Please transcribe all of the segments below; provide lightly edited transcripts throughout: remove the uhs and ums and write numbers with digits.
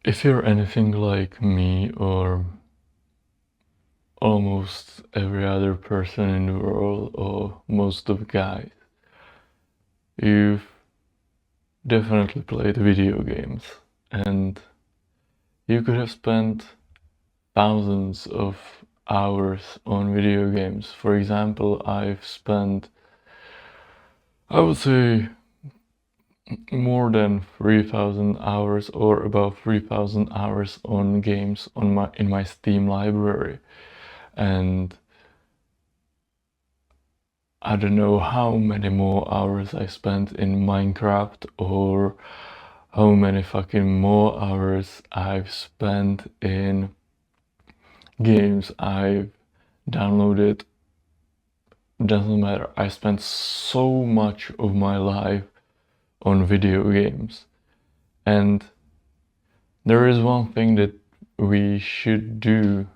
If you're anything like me or almost every other person in the world, or most of the guys, you've definitely played video games, and you could have spent thousands of hours on video games. For example, I've spent, I would say, more than 3,000 hours or about 3,000 hours on games in my Steam library. And I don't know how many more hours I spent in Minecraft, or how many fucking more hours I've spent in games I've downloaded. Doesn't matter. I spent so much of my life on video games. And there is one thing that we should do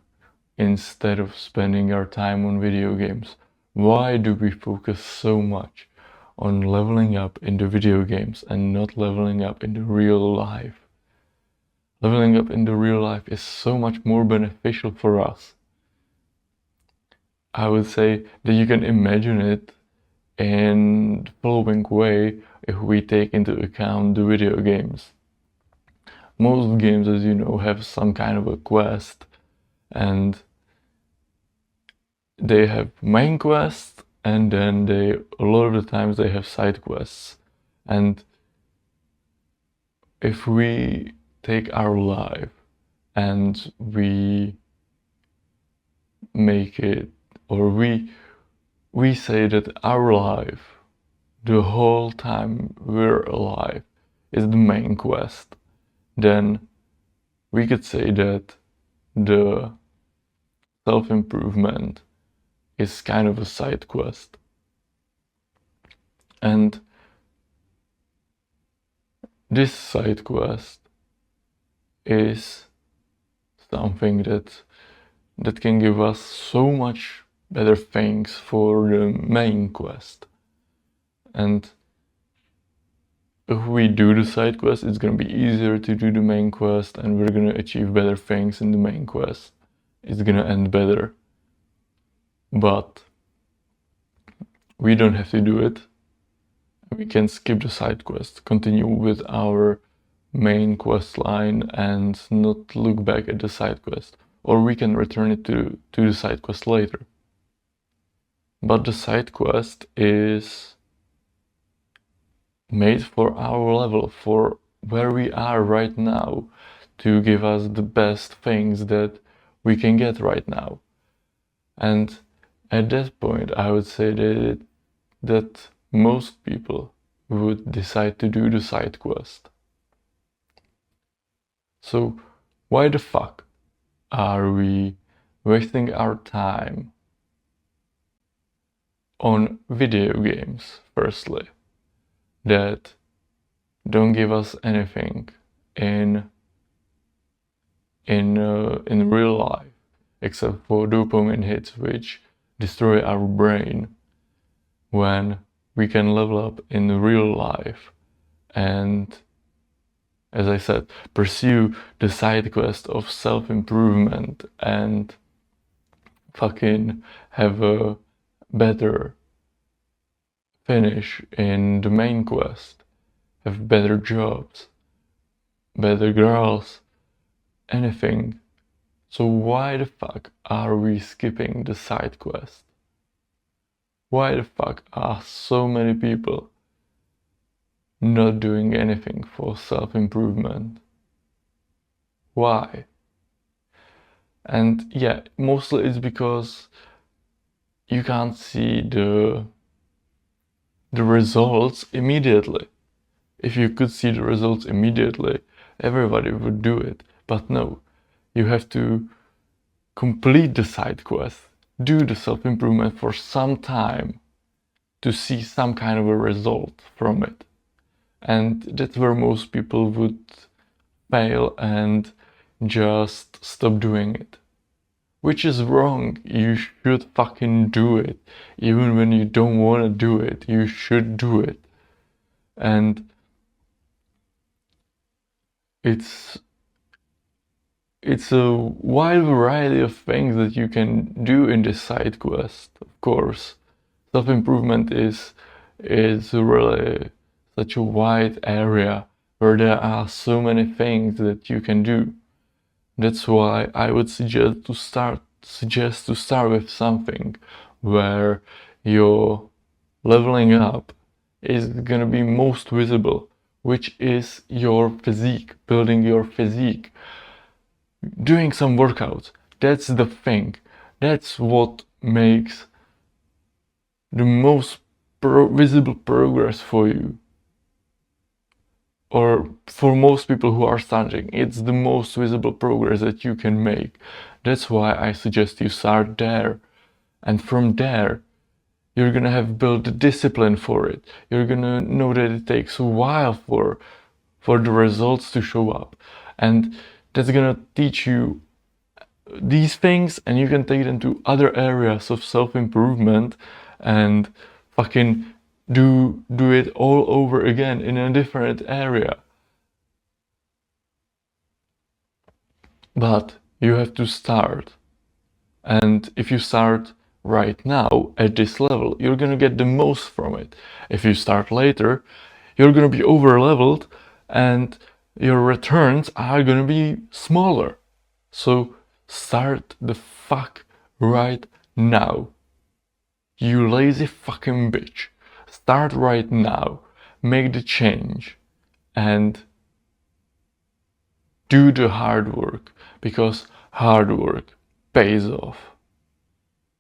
instead of spending our time on video games. Why do we focus so much on leveling up in the video games and not leveling up in the real life? Leveling up in the real life is so much more beneficial for us. I would say that you can imagine it in the following way if we take into account the video games. Most games, as you know, have some kind of a quest, and they have main quests, and then a lot of the times they have side quests. And if we take our life and we make it, or we say that our life, the whole time we're alive, is the main quest, then we could say that the self-improvement is kind of a side quest. And this side quest is something that can give us so much better things for the main quest. And if we do the side quest, it's gonna be easier to do the main quest, and we're gonna achieve better things in the main quest. It's gonna end better. But we don't have to do it. We can skip the side quest, continue with our main quest line and not look back at the side quest. Or we can return it to the side quest later. But the side quest is made for our level, for where we are right now, to give us the best things that we can get right now. And at that point, I would say that most people would decide to do the side quest. So why the fuck are we wasting our time on video games, firstly, that don't give us anything in real life, except for dopamine hits which destroy our brain, when we can level up in real life and, as I said, pursue the side quest of self-improvement and fucking have a better finish in the main quest, have better jobs, better girls, anything. So why the fuck are we skipping the side quest? Why the fuck are so many people not doing anything for self-improvement? Why? And yeah, mostly it's because you can't see the results immediately. If you could see the results immediately, everybody would do it. But no, you have to complete the side quest, do the self-improvement for some time to see some kind of a result from it. And that's where most people would fail and just stop doing it. Which is wrong. You should fucking do it. Even when you don't want to do it, you should do it. And it's it's a wide variety of things that you can do in this side quest. Of course, self-improvement is really such a wide area where there are so many things that you can do. That's why I would suggest to start with something where your leveling up is gonna be most visible, which is your physique, building your physique, doing some workouts. That's the thing. That's what makes the most visible progress for you. Or for most people who are starting, it's the most visible progress that you can make. That's why I suggest you start there. And from there, you're gonna have built the discipline for it. You're gonna know that it takes a while for the results to show up. And that's gonna teach you these things, and you can take them to other areas of self-improvement and fucking do it all over again in a different area. But you have to start. And if you start right now at this level, you're gonna get the most from it. If you start later, you're gonna be over leveled and your returns are gonna be smaller. So start the fuck right now. You lazy fucking bitch. Start right now. Make the change. And do the hard work. Because hard work pays off.